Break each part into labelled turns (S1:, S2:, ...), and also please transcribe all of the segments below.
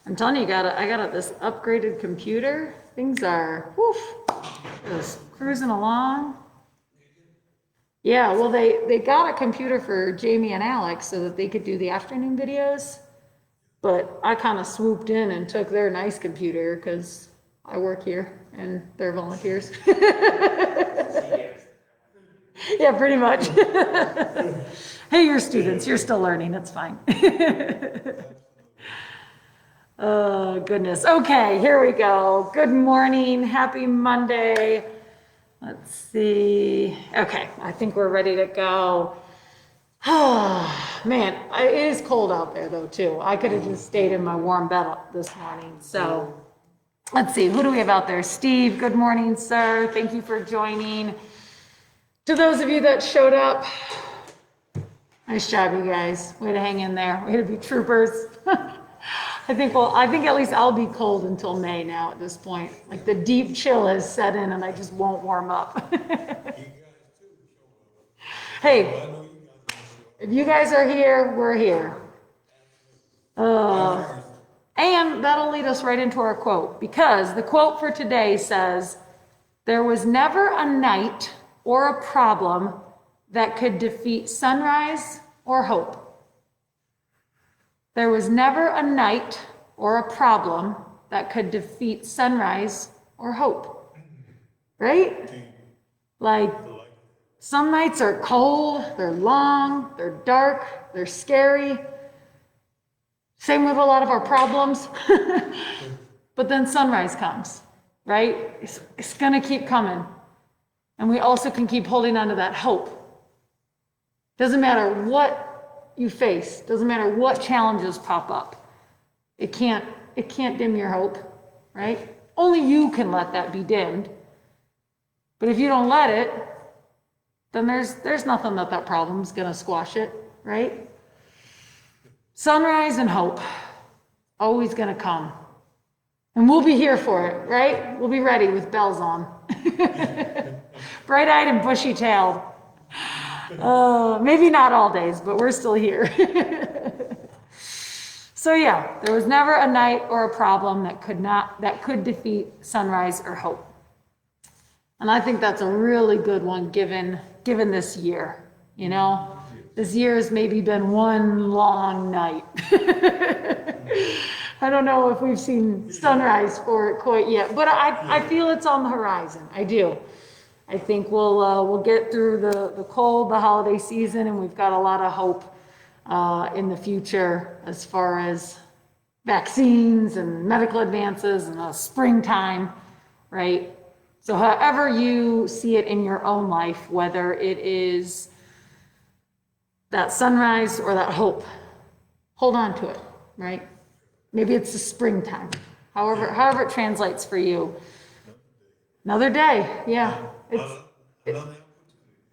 S1: I'm telling you, I got this upgraded computer. Things are, just cruising along. Yeah, well, they got a computer for Jamie and Alex so that they could do the afternoon videos. But I kind of swooped in and took their nice computer because I work here and they're volunteers. Yeah, pretty much. Hey, you're students. You're still learning. It's fine. Oh, goodness. Okay, here we go. Good morning. Happy Monday. Let's see. Okay, I think we're ready to go. Man, it is cold out there though too. I could have just stayed in my warm bed this morning. So let's see, who do we have out there? Steve, good morning, sir. Thank you for joining. To those of you that showed up, nice job, you guys. Way to hang in there. Way to be troopers. I think at least I'll be cold until May now at this point. Like the deep chill has set in and I just won't warm up. Hey, if you guys are here, we're here. And that'll lead us right into our quote, because the quote for today says, "There was never a night or a problem that could defeat sunrise or hope." There was never a night or a problem that could defeat sunrise or hope. Right? Like, some nights are cold, they're long, they're dark, they're scary. Same with a lot of our problems. But then sunrise comes, right? It's gonna keep coming. And we also can keep holding on to that hope. Doesn't matter what you face, doesn't matter what challenges pop up. It can't dim your hope, right? Only you can let that be dimmed. But if you don't let it, then there's nothing that problem's gonna squash it, right? Sunrise and hope, always gonna come. And we'll be here for it, right? We'll be ready with bells on. Bright-eyed and bushy-tailed. Maybe not all days, but we're still here. So yeah, there was never a night or a problem that could defeat sunrise or hope. And I think that's a really good one given this year, you know? This year has maybe been one long night. I don't know if we've seen sunrise for it quite yet, but I feel it's on the horizon. I do. I think we'll get through the cold, the holiday season, and we've got a lot of hope in the future as far as vaccines and medical advances and a springtime, right? So however you see it in your own life, whether it is that sunrise or that hope, hold on to it, right? Maybe it's the springtime, however it translates for you. Another day, yeah. It's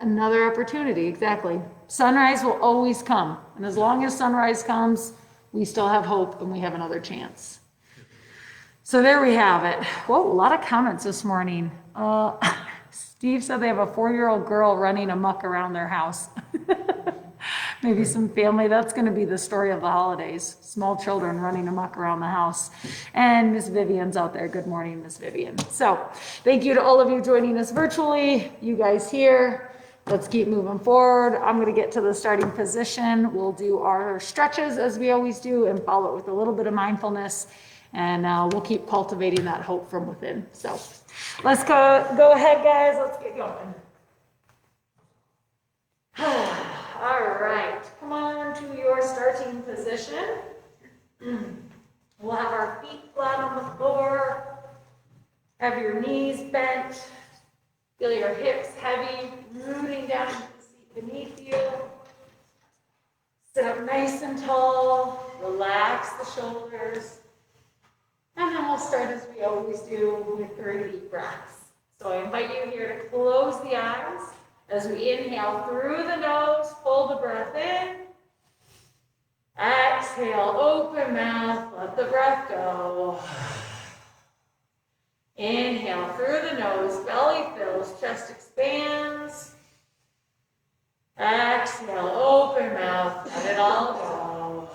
S1: another opportunity, exactly. Sunrise will always come. And as long as sunrise comes, we still have hope and we have another chance. So there we have it. Whoa, a lot of comments this morning. Steve said they have a 4-year-old girl running amok around their house. Maybe some family, that's going to be the story of the holidays. Small children running amok around the house. And Miss Vivian's out there. Good morning, Miss Vivian. So thank you to all of you joining us virtually. You guys here. Let's keep moving forward. I'm going to get to the starting position. We'll do our stretches as we always do and follow it with a little bit of mindfulness. And we'll keep cultivating that hope from within. So let's go ahead, guys. Let's get going. All right, come on to your starting position. We'll have our feet flat on the floor. Have your knees bent. Feel your hips heavy, rooting down into the seat beneath you. Sit up nice and tall. Relax the shoulders. And then we'll start as we always do with 3 deep breaths. So I invite you here to close the eyes. As we inhale through the nose, pull the breath in. Exhale, open mouth, let the breath go. Inhale through the nose, belly fills, chest expands. Exhale, open mouth, let it all go.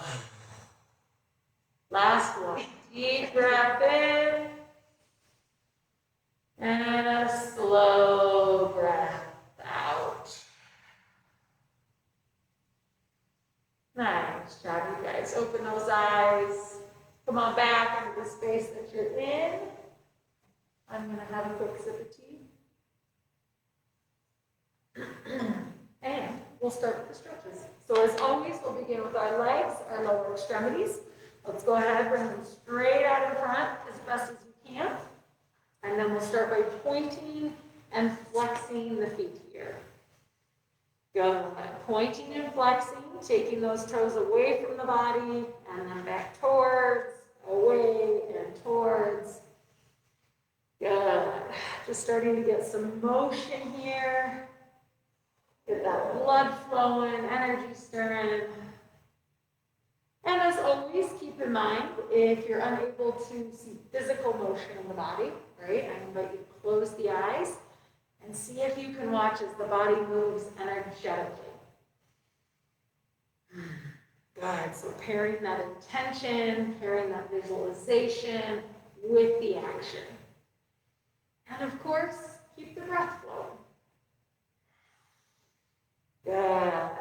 S1: Last one. Deep breath in. And a slow breath out. Nice job, you guys. Open those eyes. Come on back into the space that you're in. I'm going to have a quick sip of tea. And we'll start with the stretches. So as always, we'll begin with our legs, our lower extremities. Let's go ahead and bring them straight out in front as best as you can. And then we'll start by pointing and flexing the feet here. Go pointing and flexing, taking those toes away from the body, and then back towards, away, and towards. Good. Just starting to get some motion here. Get that blood flowing, energy stirring. And as always, keep in mind, if you're unable to see physical motion in the body, right, I invite you to close the eyes and see if you can watch as the body moves energetically. Good. So pairing that intention, pairing that visualization with the action. And of course, keep the breath flowing. Good.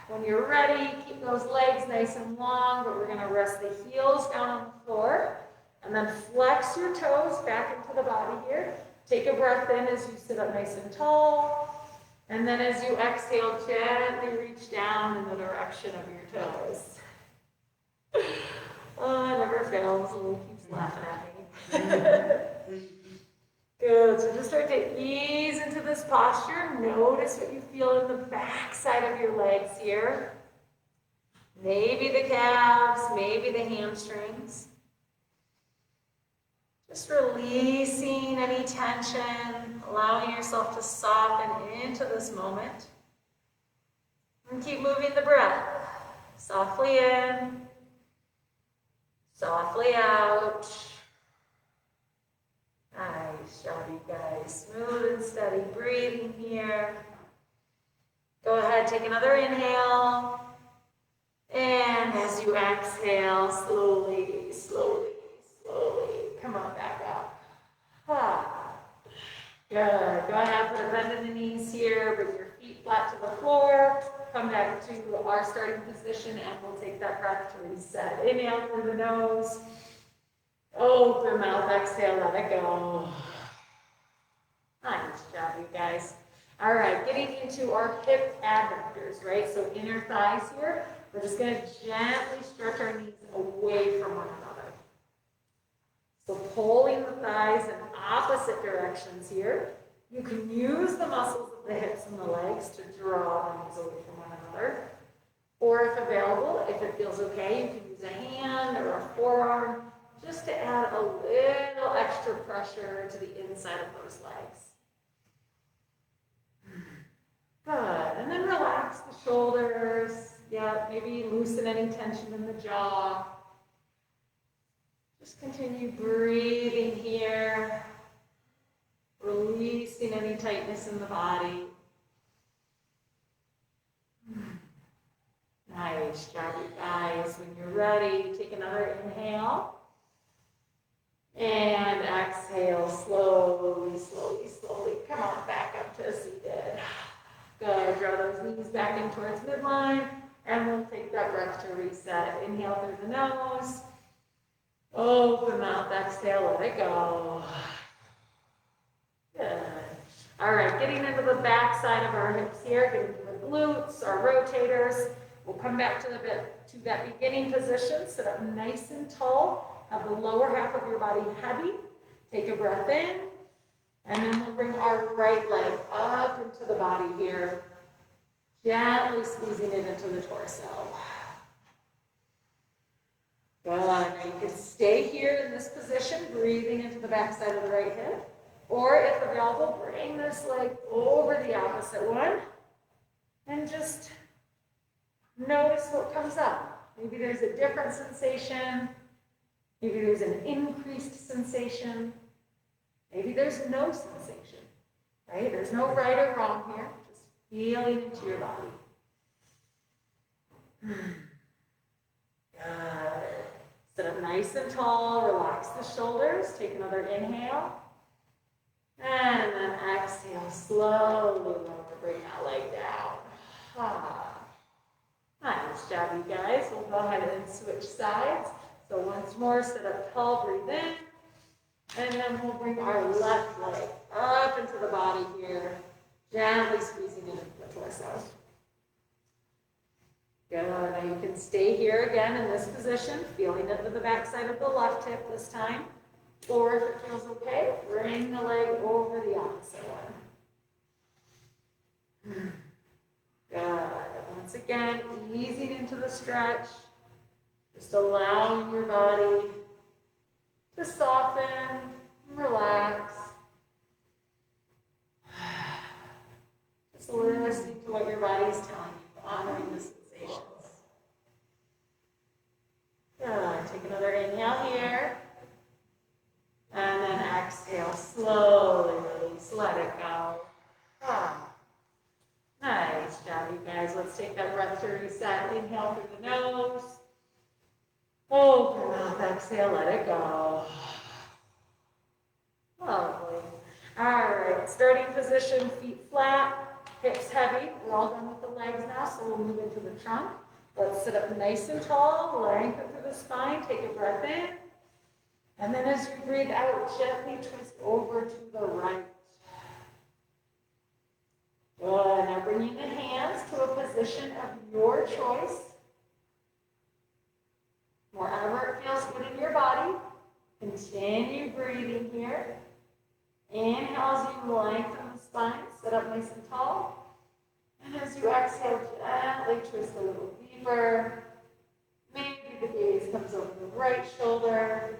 S1: When you're ready, keep those legs nice and long, but we're going to rest the heels down on the floor. And then flex your toes back into the body here. Take a breath in as you sit up nice and tall. And then as you exhale, gently reach down in the direction of your toes. Oh, it never fails. Lily keeps laughing at me. Good. So just start to ease into this posture. Notice what you feel in the back side of your legs here. Maybe the calves, maybe the hamstrings. Just releasing any tension, allowing yourself to soften into this moment. And keep moving the breath. Softly in, softly out. Nice job, you guys. Smooth and steady breathing here. Go ahead, take another inhale. And as you exhale, slowly, slowly, slowly, come on back up. Good. Go ahead, put a bend in the knees here. Bring your feet flat to the floor. Come back to our starting position, and we'll take that breath to reset. Inhale through the nose. Open mouth, exhale, let it go. Nice job, you guys. All right, getting into our hip abductors, right? So inner thighs here. We're just going to gently stretch our knees away from one another. So pulling the thighs in opposite directions here. You can use the muscles of the hips and the legs to draw the knees away from one another. Or if available, if it feels okay, you can use a hand or a forearm just to add a little extra pressure to the inside of those legs. Good. And then relax the shoulders. Yeah, maybe loosen any tension in the jaw. Just continue breathing here. Releasing any tightness in the body. Nice job, you guys. When you're ready, take another inhale. And exhale, slowly, slowly, slowly. Come on, back up to seated. Good. Draw those knees back in towards midline. And we'll take that breath to reset. Inhale through the nose. Open mouth, exhale, let it go. Good. All right, getting into the back side of our hips here, getting to the glutes, our rotators. We'll come back to that beginning position. Sit up nice and tall. Have the lower half of your body heavy. Take a breath in. And then we'll bring our right leg up into the body here. Gently squeezing it into the torso. Good. Now you can stay here in this position, breathing into the back side of the right hip. Or if available, bring this leg over the opposite one. And just notice what comes up. Maybe there's a different sensation. Maybe there's an increased sensation. Maybe there's no sensation, right? There's no right or wrong here. Just feeling into your body. Good. Sit up nice and tall, relax the shoulders, take another inhale. And then exhale, slowly lower, bring that leg down. Nice job, you guys. We'll go ahead and switch sides. So once more, sit up tall, breathe in. And then we'll bring our left leg up into the body here, gently squeezing into the torso. Good. Now you can stay here again in this position, feeling into the backside of the left hip this time. Or if it feels okay, bring the leg over the opposite one. Good. Once again, easing into the stretch. Just allowing your body to soften, relax. Just listening to what your body's telling you, honoring the sensations. Good. Take another inhale here. And then exhale, slowly release, let it go. Nice job, you guys. Let's take that breath to reset. Inhale through the nose. Open mouth, exhale, let it go. Lovely. All right, starting position, feet flat, hips heavy. We're all done with the legs now, so we'll move into the trunk. Let's sit up nice and tall, lengthen through the spine, take a breath in. And then as you breathe out, gently twist over to the right. Good. Now bringing the hands to a position of your choice. Wherever it feels good in your body. Continue breathing here. Inhale as you lengthen the spine, sit up nice and tall. And as you exhale, gently twist a little deeper. Maybe the gaze comes over the right shoulder.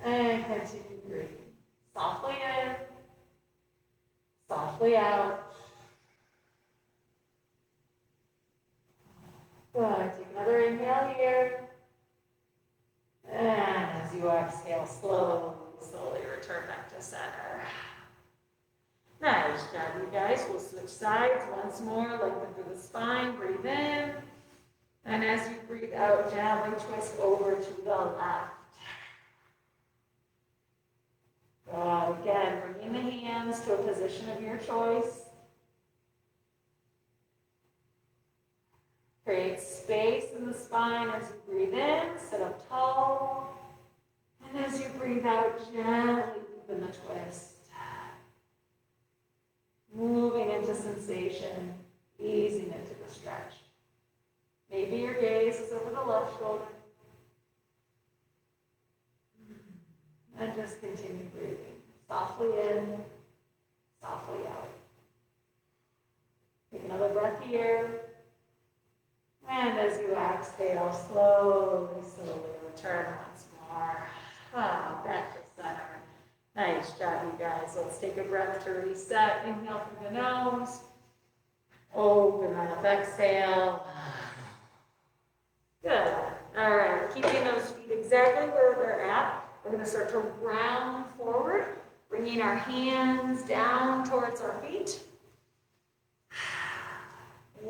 S1: And continue breathing. Softly in, softly out. Good. Take another inhale here. And as you exhale, slowly return back to center. Nice job, you guys. We'll switch sides once more. Lengthen through the spine. Breathe in. And as you breathe out, gently twist over to the left. Again, bringing the hands to a position of your choice. Create space in the spine as you breathe in, sit up tall. And as you breathe out, gently deepen the twist. Moving into sensation, easing into the stretch. Maybe your gaze is over the left shoulder. And just continue breathing. Softly in, softly out. Take another breath here. And as you exhale, slowly return once more. Back to center. Nice job, you guys. Let's take a breath to reset. Inhale through the nose. Open mouth, exhale. Good. All right, keeping those feet exactly where they're at. We're going to start to round forward, bringing our hands down towards our feet.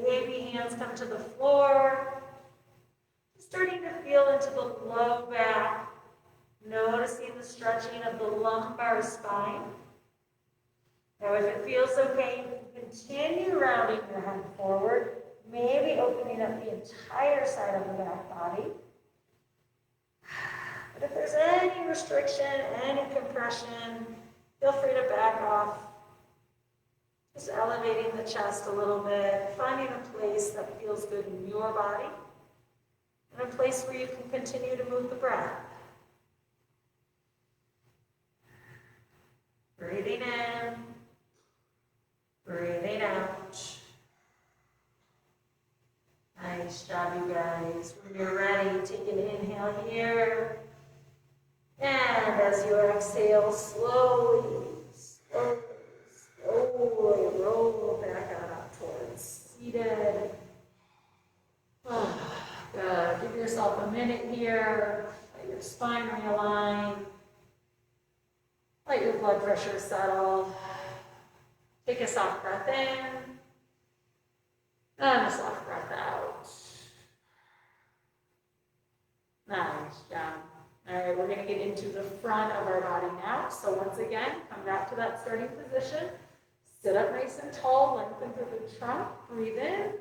S1: Maybe hands come to the floor. Starting to feel into the low back, noticing the stretching of the lumbar spine. Now, if it feels okay, you can continue rounding your head forward, maybe opening up the entire side of the back body. But if there's any restriction, any compression, feel free to back off. Just elevating the chest a little bit, finding a place that feels good in your body, and a place where you can continue to move the breath. Breathing in, breathing out. Nice job, you guys. When you're ready, take an inhale here. And as you exhale, slowly roll back out up towards seated. Good. Give yourself a minute here. Let your spine realign. Let your blood pressure settle. Take a soft breath in. And a soft breath out. Nice job. All right, we're gonna get into the front of our body now. So once again, come back to that starting position. Sit up nice and tall, lengthen through the trunk, breathe in.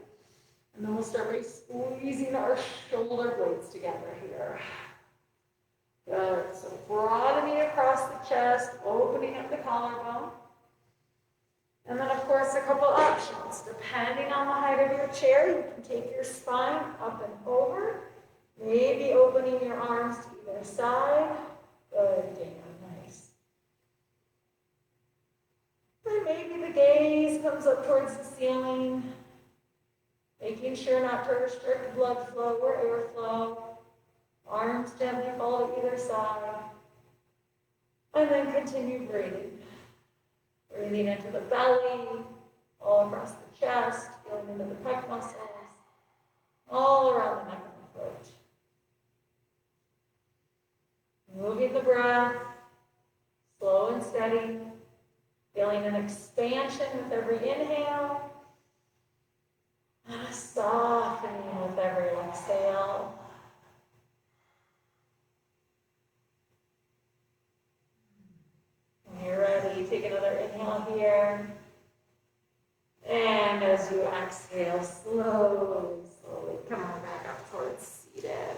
S1: And then we'll start by squeezing our shoulder blades together here. Good, so broadening across the chest, opening up the collarbone. And then, of course, a couple options. Depending on the height of your chair, you can take your spine up and over, maybe opening your arms to either side. Good, Dan, nice. And maybe the gaze comes up towards the ceiling, making sure not to restrict blood flow or airflow. Arms gently fall to either side. And then continue breathing. Breathing into the belly, all across the chest, feeling into the pec muscles, all around the neck and the throat. Moving the breath, slow and steady, feeling an expansion with every inhale, and a softening with every exhale. When you're ready, take another inhale here. And as you exhale, slowly, come on back up towards seated.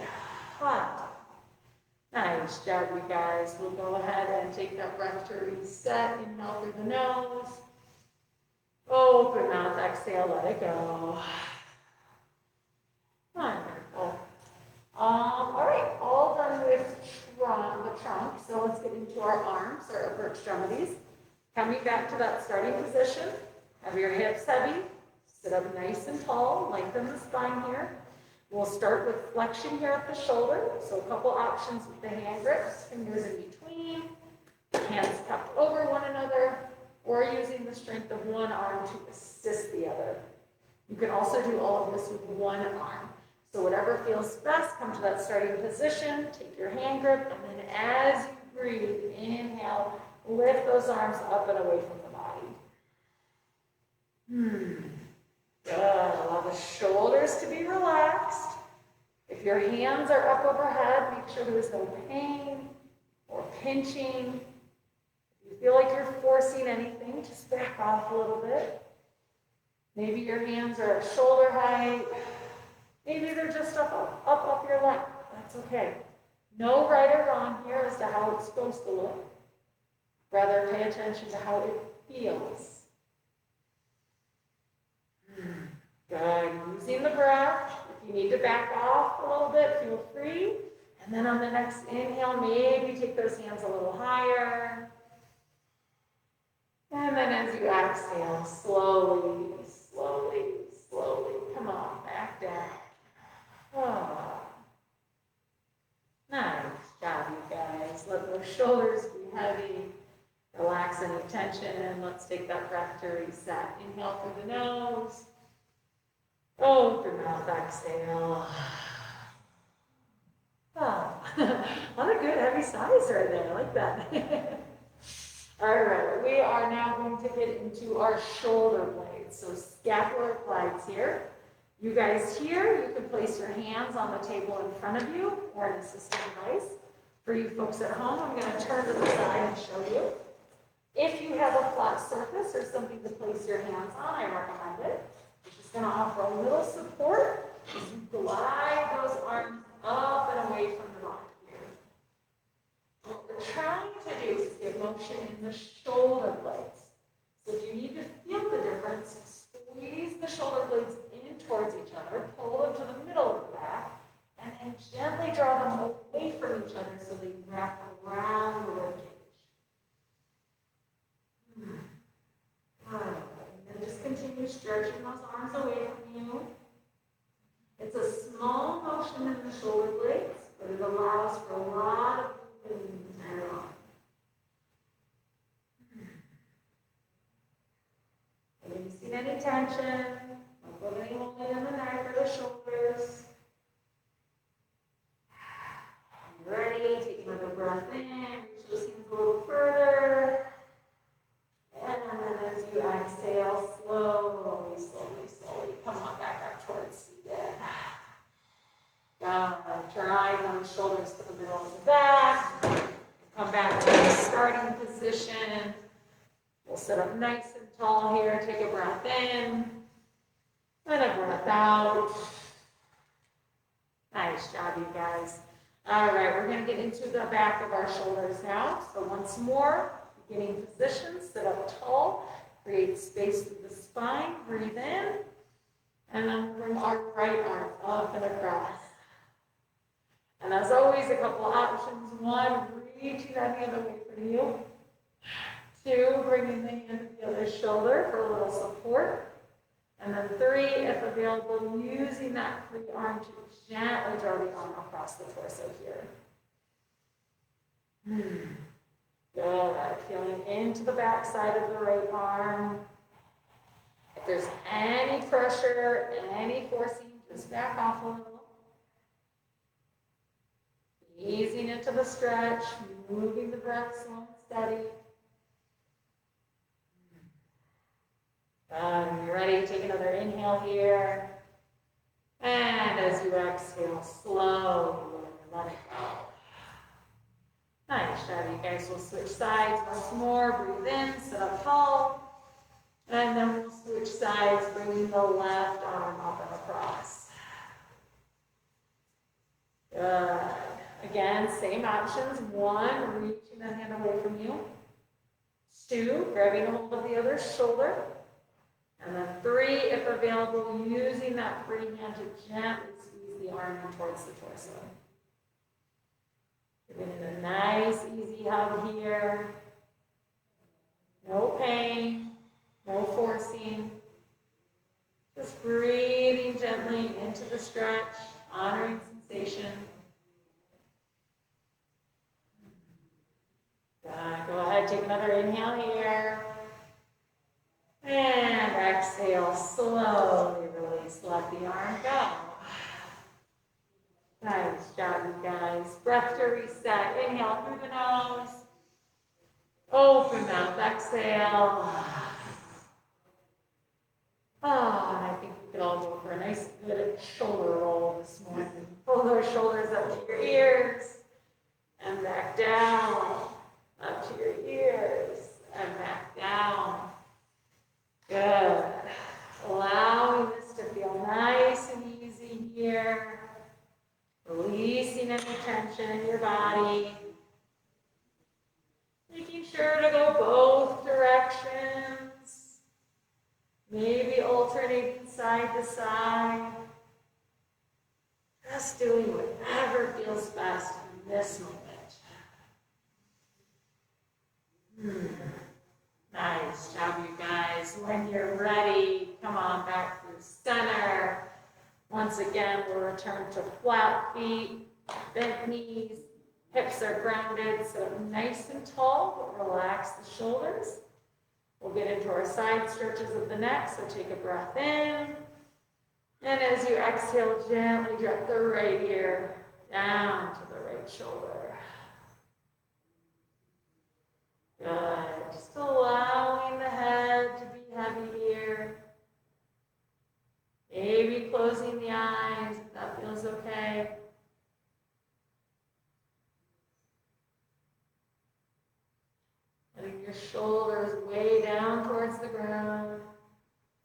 S1: Nice job, you guys. We'll go ahead and take that breath to reset. Inhale through the nose. Open mouth, exhale, let it go. Wonderful. All right, all done with the trunk. So let's get into our arms, our upper extremities. Coming back to that starting position. Have your hips heavy. Sit up nice and tall. Lengthen the spine here. We'll start with flexion here at the shoulder. So a couple options with the hand grips. Fingers in between. Hands cupped over one another. Or using the strength of one arm to assist the other. You can also do all of this with one arm. So whatever feels best, come to that starting position, take your hand grip, and then as you breathe, inhale, lift those arms up and away from the body. Good. Allow the shoulders to be relaxed. If your hands are up overhead, make sure there is no pain or pinching. If you feel like you're forcing anything, just back off a little bit. Maybe your hands are at shoulder height. Maybe they're just up your leg. That's okay. No right or wrong here as to how it's supposed to look. Rather, pay attention to how it feels. Good. Using the breath. If you need to back off a little bit, feel free. And then on the next inhale, maybe take those hands a little higher. And then as you exhale, slowly, come on, back down. Oh. Nice job, you guys. Let those shoulders be heavy. Relax any tension, and let's take that breath to reset. Inhale through the nose. Open mouth, exhale. Oh, a lot of good heavy sighs right there. I like that. All right, we are now going to get into our shoulder blades. So scapular glides here. You guys here, you can place your hands on the table in front of you or an assistive device. For you folks at home, I'm going to turn to the side and show you. If you have a flat surface or something to place your hands on, I recommend it. It's just going to offer a little support as you glide those arms up and away from the body here. What we're trying to do is get motion in the shoulder blades. So if you need to feel the difference, squeeze the shoulder blades in towards each other, pull them to the middle of the back, and then gently draw them away from each other so they wrap around the ribcage. And then just continue stretching those arms away from you. It's a small motion in the shoulder blades, but it allows for a lot of movement in the entire arm. Have you seen any tension? Don't put any movement in the neck or the shoulders. Ready? Take another breath in. Reach those hands a little further. And then as you exhale, slowly, come on back up towards seated. Good connect your eyes on the shoulders to the middle of the back. Come back to the starting position. We'll sit up nice and tall here. Take a breath in and a breath out. Nice job, you guys. All right, we're going to get into the back of our shoulders now. So once more, beginning position, sit up tall, create space through the spine, breathe in, and then bring our right arm up and across. And as always, a couple options. One, reaching that hand away from you. Two, bringing the hand to the other shoulder for a little support. And then three, if available, using that free arm to gently draw the arm across the torso here. Good. Feeling into the back side of the right arm. If there's any pressure, any forcing, just back off a little. Easing into the stretch, moving the breath slow and steady. You're ready, take another inhale here. And as you exhale, slowly let it go. Nice job, you guys. We'll switch sides once more. Breathe in, sit up tall. And then we'll switch sides, bringing the left arm up and across. Good. Again, same options. One, reaching the hand away from you. Two, grabbing a hold of the other shoulder. And then three, if available, using that free hand to gently squeeze the arm in towards the torso. Giving it a nice, easy hug here. No pain, no forcing. Just breathing gently into the stretch, honoring sensation. Go ahead, take another inhale here. And exhale, slowly release, let the arm go. Nice job, you guys. Breath to reset. Inhale through the nose. Open mouth, exhale. Oh, and I think we could all go for a nice good shoulder roll this morning. Pull those shoulders up to your ears and back down, up to your ears and back down. Good. Allowing this to feel nice and easy here. Releasing any tension in your body. Making sure to go both directions. Maybe alternating side to side. Just doing whatever feels best in this moment. Nice job, you guys. When you're ready, come on back through center. Once again, we'll return to flat feet, bent knees, hips are grounded, so nice and tall, but relax the shoulders. We'll get into our side stretches of the neck, so take a breath in. And as you exhale, gently drop the right ear down to the right shoulder. Good. Just allowing the head to be heavy here. Maybe closing the eyes if that feels okay. Letting your shoulders way down towards the ground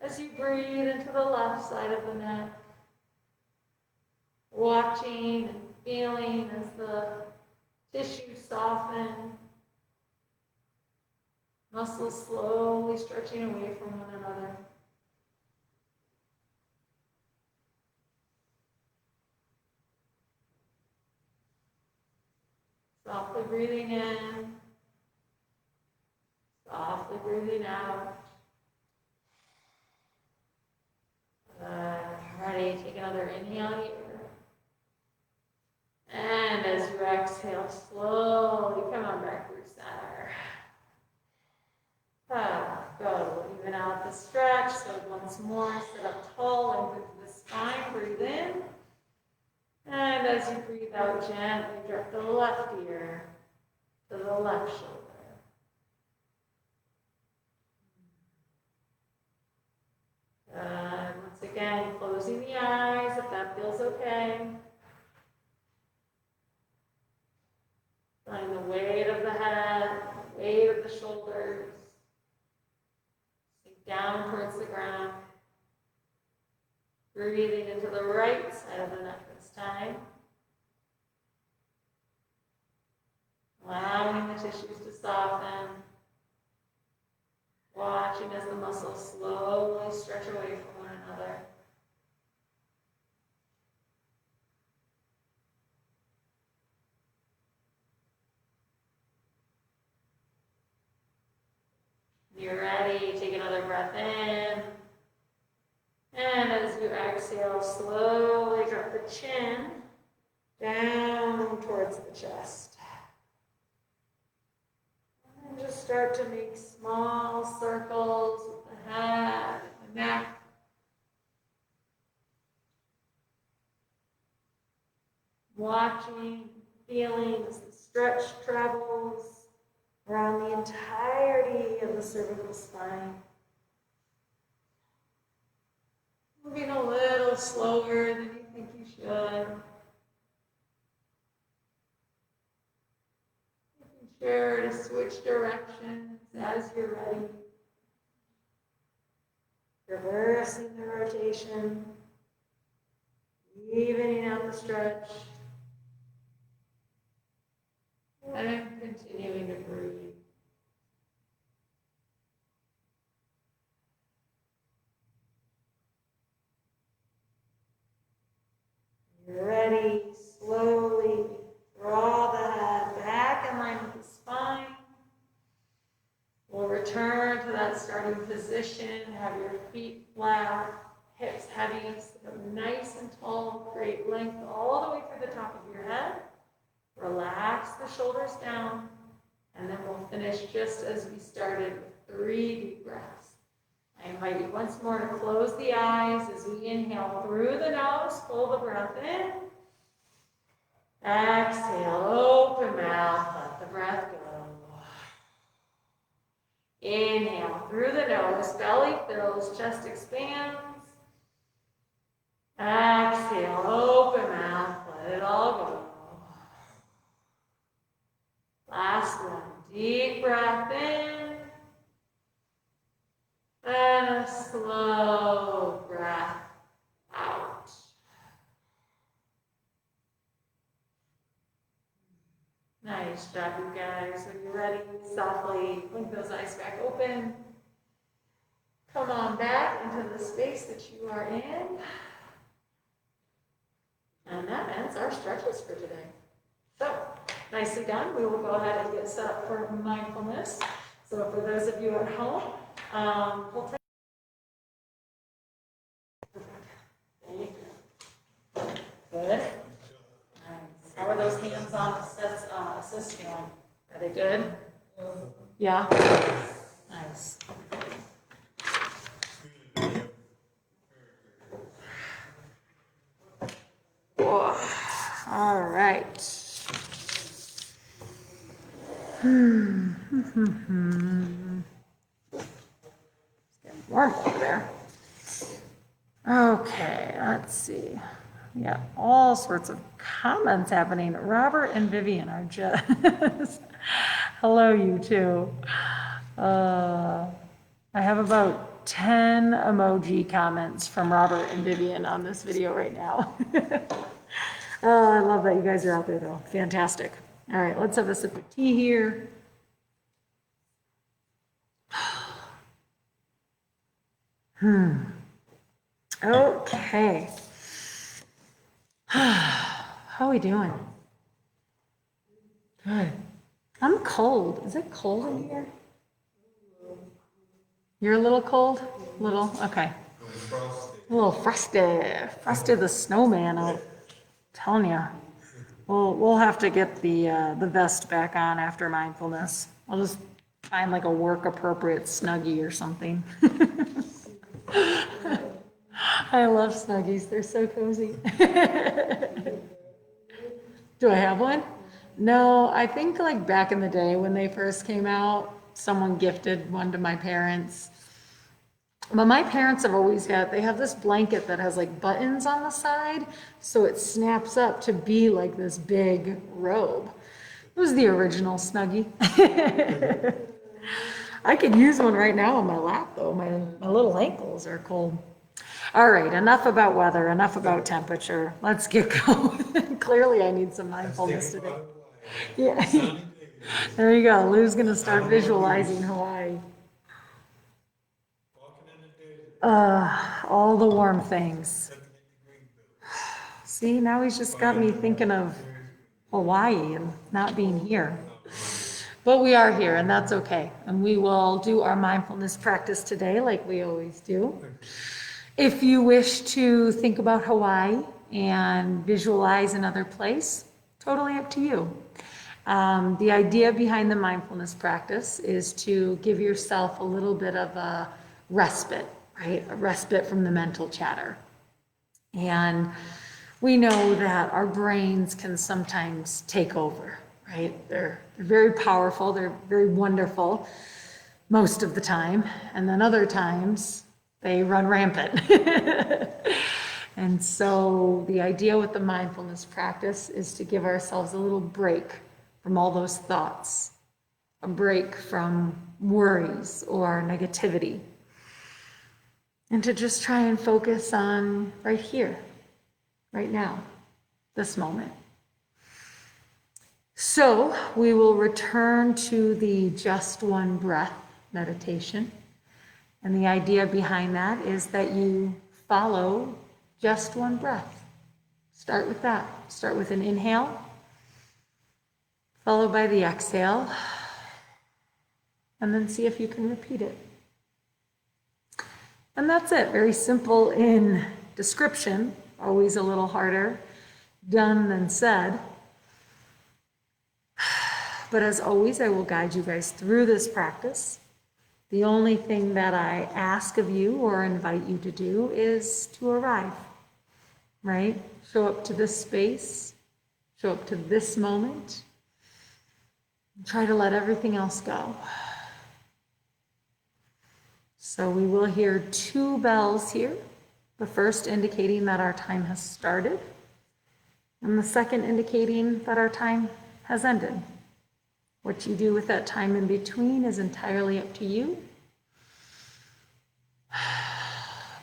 S1: as you breathe into the left side of the neck. Watching and feeling as the tissue softens. Muscles slowly stretching away from one another. Softly breathing in, softly breathing out. Ready, take another inhale here. And as you exhale, slowly come on back through center. Good. We'll even out the stretch. So once more, sit up tall and through the spine. Breathe in. And as you breathe out, gently drop the left ear to the left shoulder. Good. Once again, closing the eyes if that feels okay. down towards the ground. Breathing into the right side of the neck this time. Allowing the tissues to soften. Watching as the muscles slowly stretch away from one another. You're ready, take another breath in. And as you exhale, slowly drop the chin down towards the chest. And just start to make small circles with the head and the neck. Watching, feeling as the stretch travels around the entirety of the cervical spine. Moving a little slower than you think you should. Making sure to switch directions as you're ready. Reversing the rotation. Evening out the stretch. And continuing to breathe. You're ready, slowly draw the head back in line with the spine. We'll return to that starting position. Have your feet flat, hips heavy, sit up nice and tall, create length all the way through the top of your head. Relax the shoulders down, and then we'll finish just as we started with 3 deep breaths. I invite you once more to close the eyes as we inhale through the nose, pull the breath in. Exhale, open mouth, let the breath go. Inhale through the nose, belly fills, chest expands. Exhale, open mouth, let it all go. Last one, deep breath in, and a slow breath out. Nice job, you guys. When you're ready, softly blink those eyes back open. Come on back into the space that you are in. And that ends our stretches for today. So, nicely done. We will go ahead and get set up for mindfulness. So for those of you at home, we'll take. There you go. Good. Nice. How are those hands-on assists feeling? Are they good? Yeah. Nice. Whoa. All right. It's getting warm over there. Okay, let's see. We got all sorts of comments happening. Robert and Vivian are just, hello you two. I have about 10 emoji comments from Robert and Vivian on this video right now. Oh, I love that you guys are out there though. Fantastic. All right, let's have a sip of tea here. Okay. How are we doing? Good. I'm cold. Is it cold in here? You're a little cold? Little? Okay. A little frosty. Frosty the snowman, I'm telling you. We'll have to get the vest back on after mindfulness. I'll just find like a work appropriate Snuggie or something. I love Snuggies. They're so cozy. Do I have one? No, I think like back in the day when they first came out, someone gifted one to my parents. But my parents have always they have this blanket that has like buttons on the side, so it snaps up to be like this big robe. It was the original Snuggie. I could use one right now on my lap, though. My little ankles are cold. All right, enough about weather, enough about temperature. Let's get going. Clearly, I need some mindfulness today. Yeah. There you go. Lou's going to start visualizing Hawaii. All the warm things. See, now he's just got me thinking of Hawaii and not being here. But we are here, and that's okay. And we will do our mindfulness practice today like we always do. If you wish to think about Hawaii and visualize another place, totally up to you. The idea behind the mindfulness practice is to give yourself a little bit of a respite, right? A respite from the mental chatter. And we know that our brains can sometimes take over, right? They're very powerful, they're very wonderful most of the time, and then other times they run rampant. And so the idea with the mindfulness practice is to give ourselves a little break from all those thoughts, a break from worries or negativity, and to just try and focus on right here, right now, this moment. So we will return to the just one breath meditation. And the idea behind that is that you follow just one breath. Start with that. Start with an inhale, followed by the exhale, and then see if you can repeat it. And that's it. Very simple in description, always a little harder done than said. But as always, I will guide you guys through this practice. The only thing that I ask of you or invite you to do is to arrive, right? Show up to this space, show up to this moment, and try to let everything else go. So we will hear 2 bells here, the first indicating that our time has started, and the second indicating that our time has ended. What you do with that time in between is entirely up to you.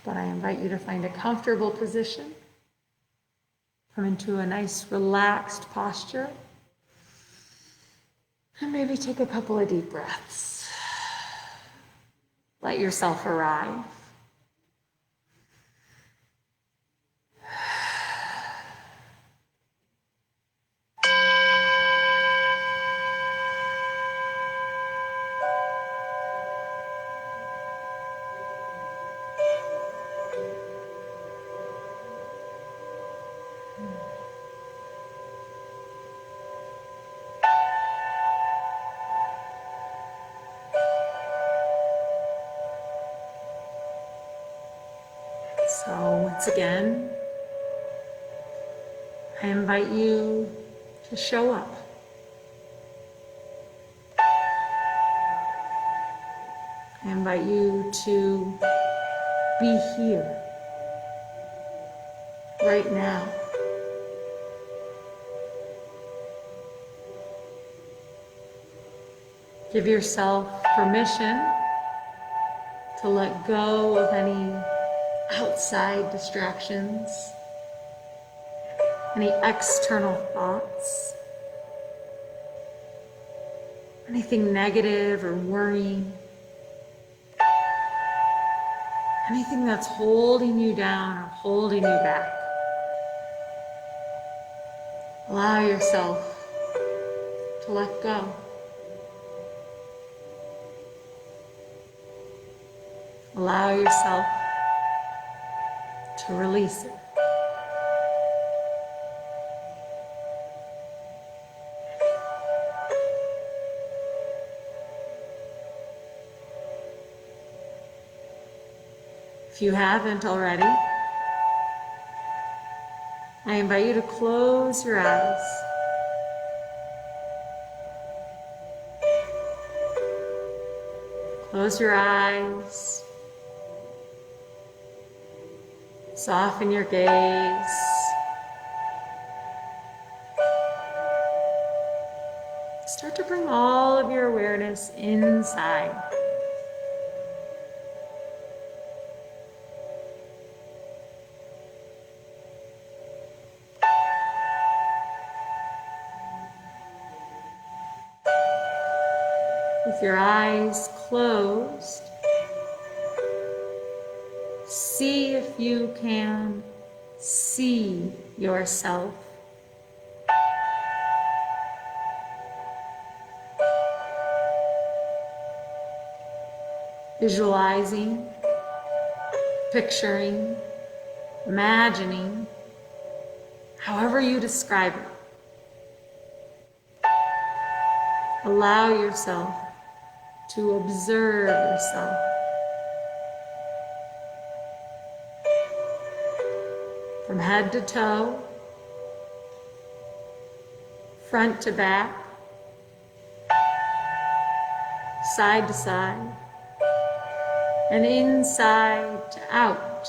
S1: But I invite you to find a comfortable position. Come into a nice relaxed posture. And maybe take a couple of deep breaths. Let yourself arrive. So once again, I invite you to show up. I invite you to be here, right now. Give yourself permission to let go of any outside distractions, any external thoughts, anything negative or worrying, anything that's holding you down or holding you back. Allow yourself to let go. Allow yourself to release it. If you haven't already, I invite you to close your eyes. Close your eyes. Soften your gaze. Start to bring all of your awareness inside. With your eyes closed, see if you can see yourself. Visualizing, picturing, imagining, however you describe it. Allow yourself to observe yourself. From head to toe, front to back, side to side, and inside to out.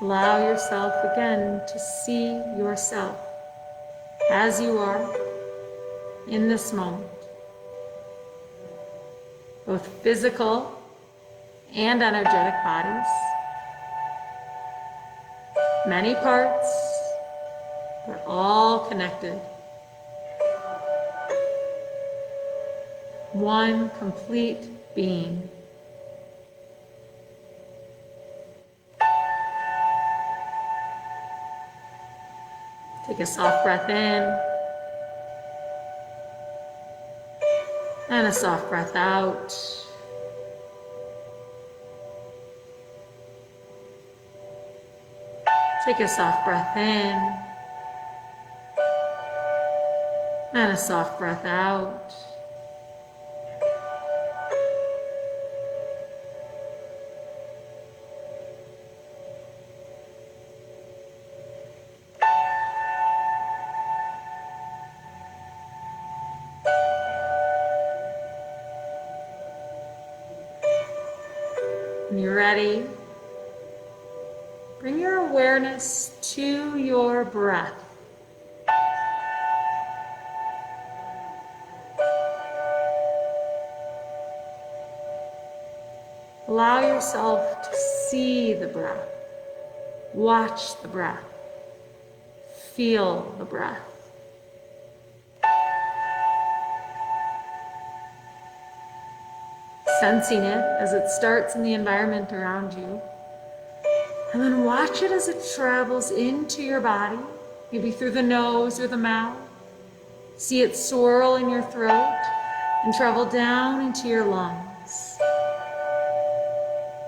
S1: Allow yourself again to see yourself as you are in this moment, both physical and energetic bodies, many parts, but all connected. One complete being. Take a soft breath in and a soft breath out. Take a soft breath in and a soft breath out. When you're ready, bring your awareness to your breath. Allow yourself to see the breath, watch the breath, feel the breath. Sensing it as it starts in the environment around you. And then watch it as it travels into your body, maybe through the nose or the mouth. See it swirl in your throat and travel down into your lungs.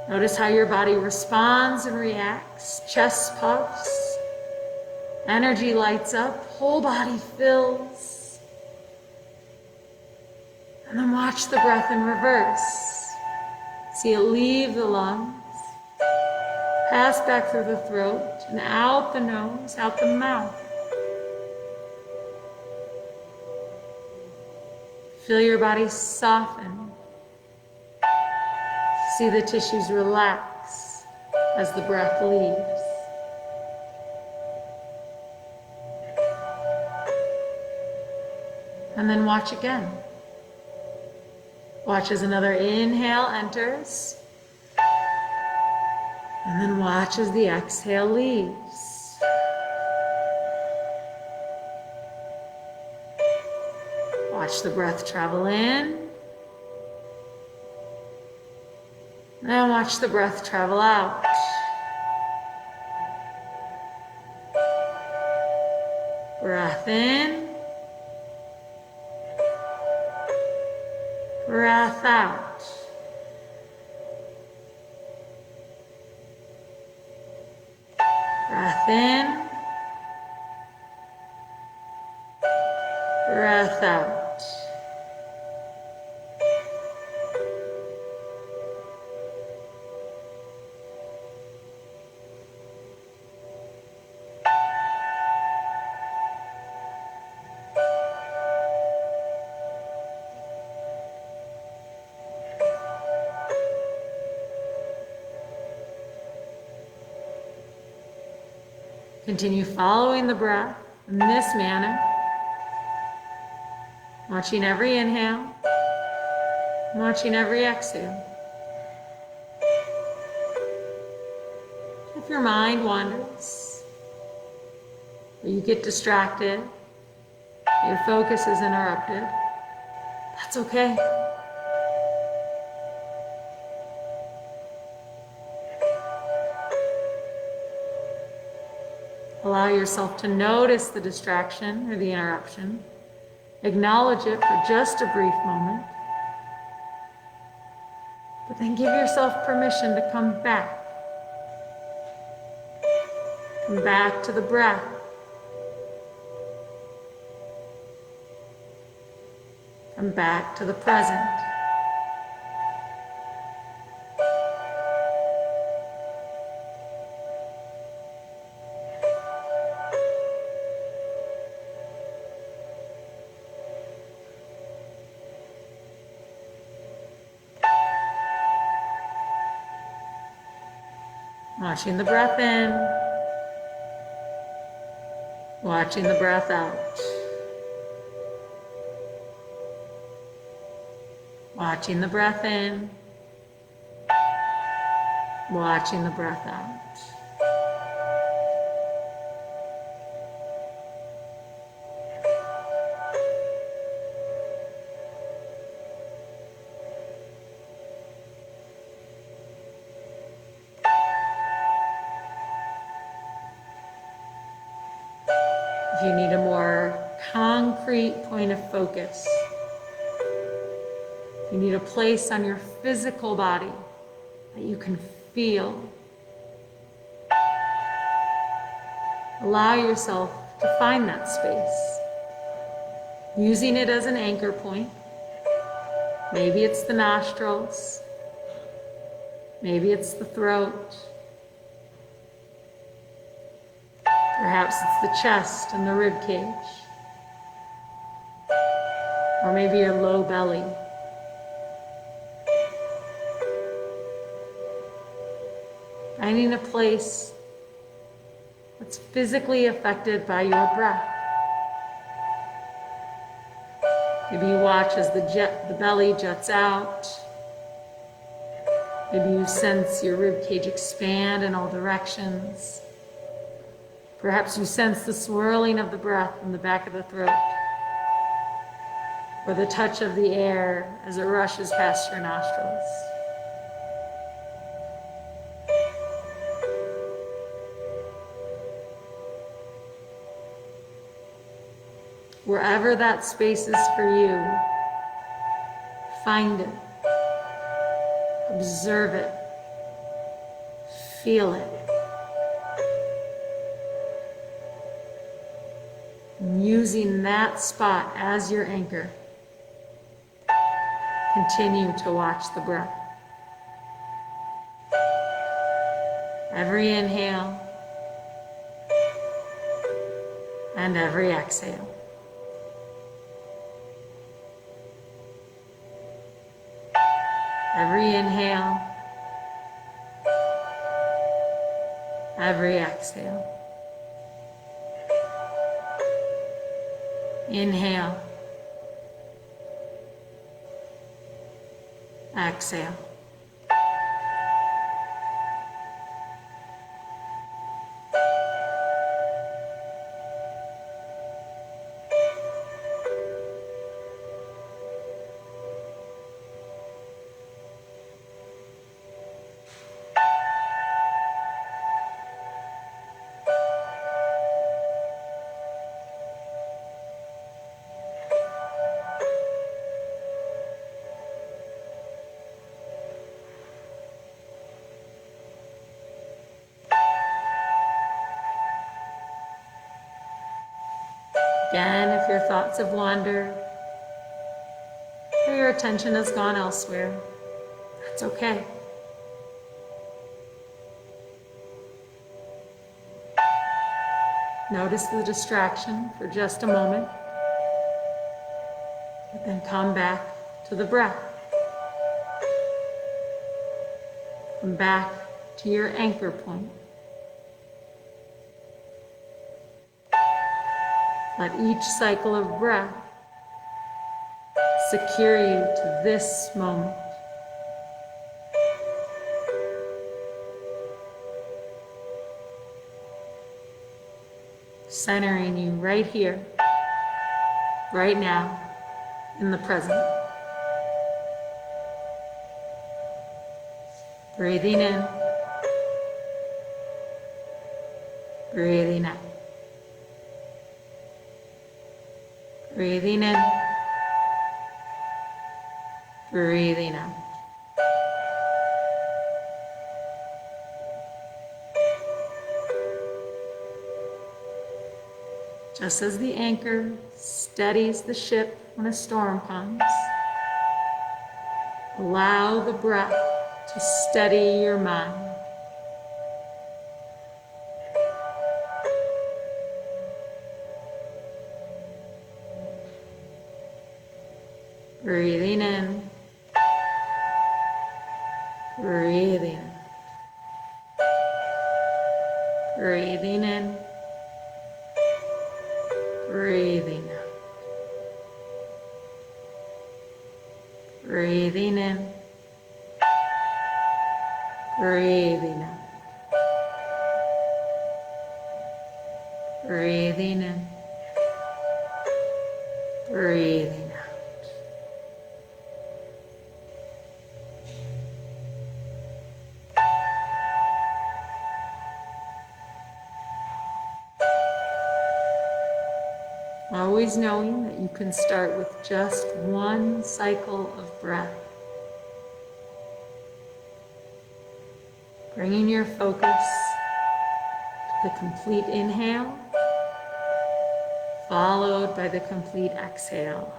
S1: Notice how your body responds and reacts. Chest puffs, energy lights up, whole body fills. And then watch the breath in reverse. See it leave the lungs, pass back through the throat, and out the nose, out the mouth. Feel your body soften. See the tissues relax as the breath leaves. And then watch again. Watch as another inhale enters. And then watch as the exhale leaves. Watch the breath travel in. And watch the breath travel out. Breath in. Breath out. Breath in. Breath out. Continue following the breath in this manner, watching every inhale Watching every exhale. If your mind wanders, or you get distracted, your focus is interrupted, that's okay. Allow yourself to notice the distraction or the interruption. Acknowledge it for just a brief moment. But then give yourself permission to come back. Come back to the breath. Come back to the present. Watching the breath in, watching the breath out. Watching the breath in, watching the breath out. If you need a more concrete point of focus, you need a place on your physical body that you can feel. Allow yourself to find that space, using it as an anchor point. Maybe it's the nostrils, maybe it's the throat, perhaps it's the chest and the rib cage, or maybe your low belly. Finding a place that's physically affected by your breath. Maybe you watch as the belly jets out. Maybe you sense your rib cage expand in all directions. Perhaps you sense the swirling of the breath in the back of the throat, or the touch of the air as it rushes past your nostrils. Wherever that space is for you, find it, observe it, feel it. And using that spot as your anchor, continue to watch the breath. Every inhale and every exhale. Every inhale, every exhale. Inhale, exhale. Again, if your thoughts have wandered, or your attention has gone elsewhere, that's okay. Notice the distraction for just a moment, but then come back to the breath. Come back to your anchor point. Let each cycle of breath secure you to this moment. Centering you right here, right now, in the present. Breathing in, breathing out. Breathing in, breathing out. Just as the anchor steadies the ship when a storm comes, allow the breath to steady your mind. Breathing in, breathing out. Breathing in, breathing out. Breathing in, breathing out. Breathing in, breathing out. Always knowing that you can start with just one cycle of breath. Bringing your focus to the complete inhale, followed by the complete exhale.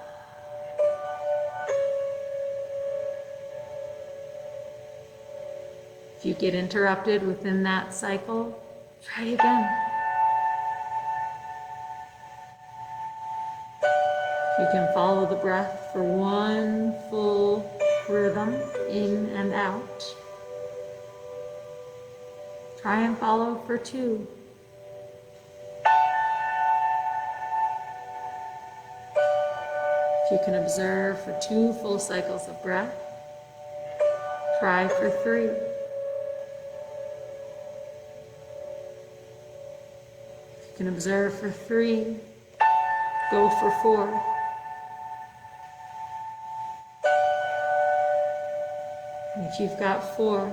S1: If you get interrupted within that cycle, try again. You can follow the breath for one full rhythm in and out. Try and follow for two. If you can observe for 2 full cycles of breath, try for 3. If you can observe for 3, go for 4. And if you've got 4,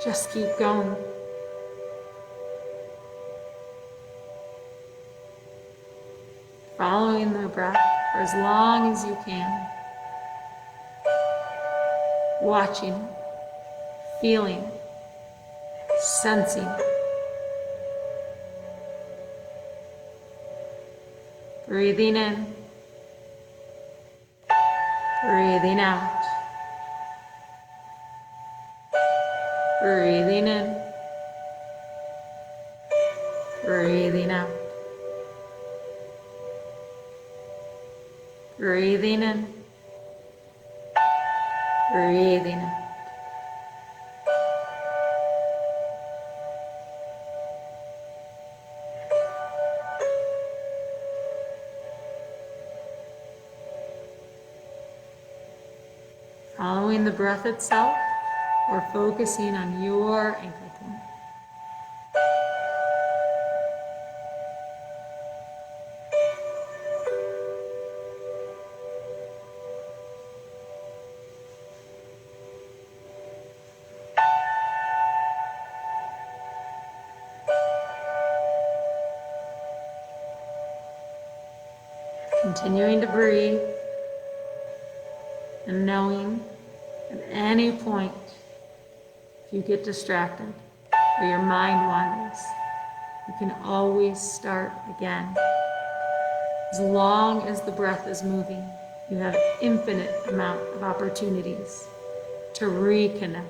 S1: just keep going. Following the breath for as long as you can. Watching, feeling, sensing. Breathing in, breathing out. Breathing in, breathing out. Breathing in, breathing out. Following the breath itself, or focusing on your anchor point. Continuing to breathe and knowing at any point if you get distracted or your mind wanders, you can always start again. As long as the breath is moving, you have an infinite amount of opportunities to reconnect,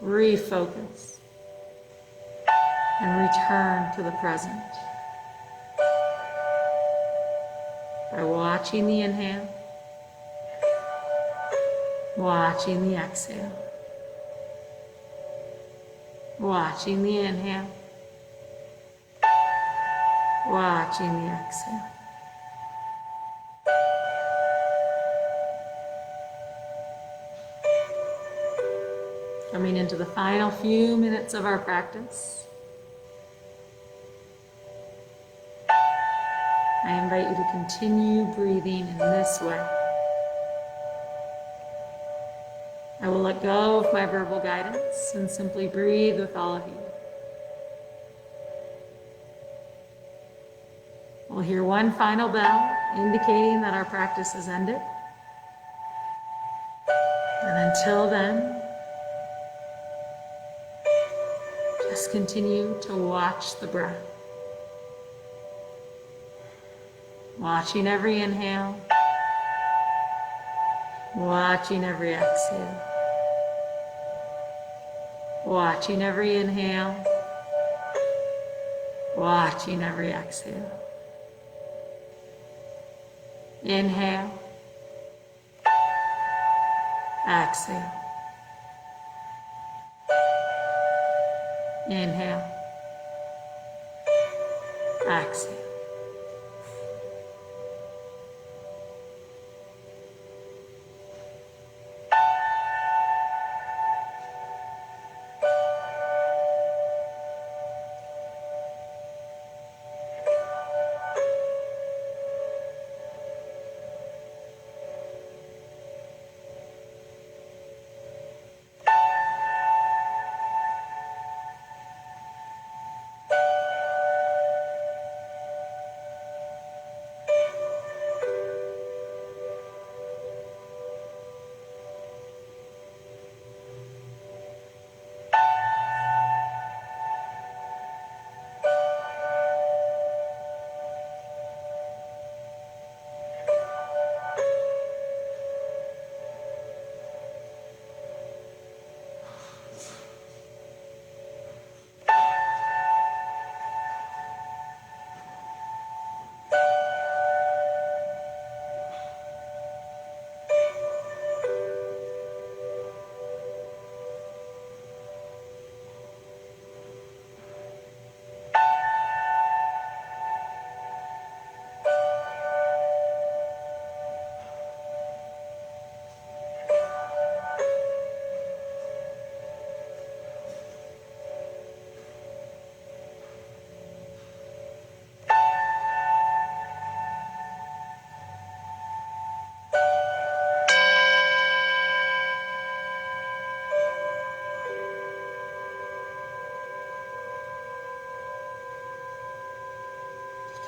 S1: refocus, and return to the present. By watching the inhale, watching the exhale, watching the inhale, watching the exhale, Coming into the final few minutes of our practice, I invite you to continue breathing in this way. I will let go of my verbal guidance and simply breathe with all of you. We'll hear one final bell indicating that our practice has ended. And until then, just continue to watch the breath. Watching every inhale, watching every exhale. Watching every inhale, watching every exhale. Inhale, exhale. Inhale, exhale.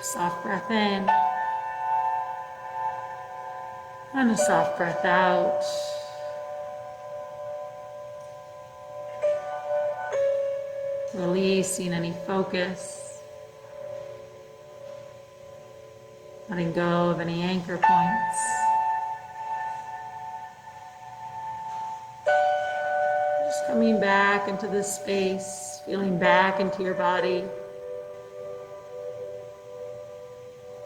S1: Soft breath in and a soft breath out. Releasing any focus, letting go of any anchor points. Just coming back into this space, feeling back into your body.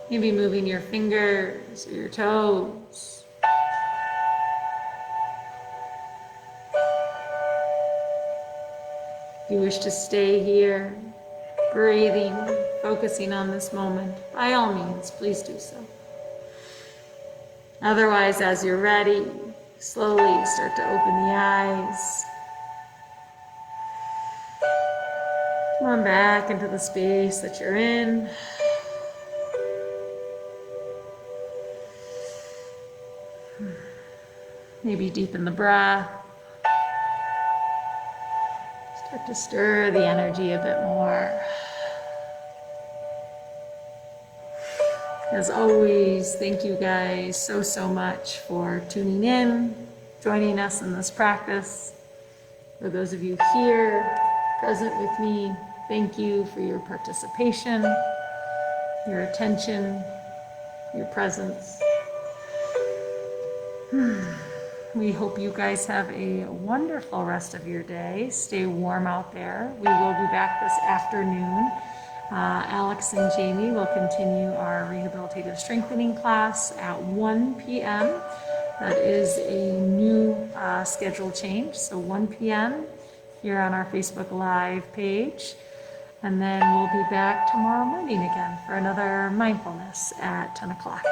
S1: Maybe moving your fingers or your toes. If you wish to stay here, breathing, focusing on this moment, by all means, please do so. Otherwise, as you're ready, slowly start to open the eyes. Come on back into the space that you're in. Maybe deepen the breath. Start to stir the energy a bit more. As always, thank you guys so much for tuning in, joining us in this practice. For those of you here, present with me, thank you for your participation, your attention, your presence. We hope you guys have a wonderful rest of your day. Stay warm out there. We will be back this afternoon. Alex and Jamie will continue our rehabilitative strengthening class at 1 p.m. That is a new schedule change. So 1 p.m. here on our Facebook Live page. And then we'll be back tomorrow morning again for another mindfulness at 10 o'clock.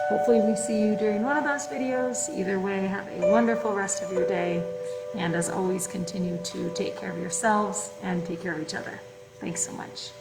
S1: hopefully we see you during one of those videos. Either way, have a wonderful rest of your day. And as always, continue to take care of yourselves and take care of each other. Thanks so much.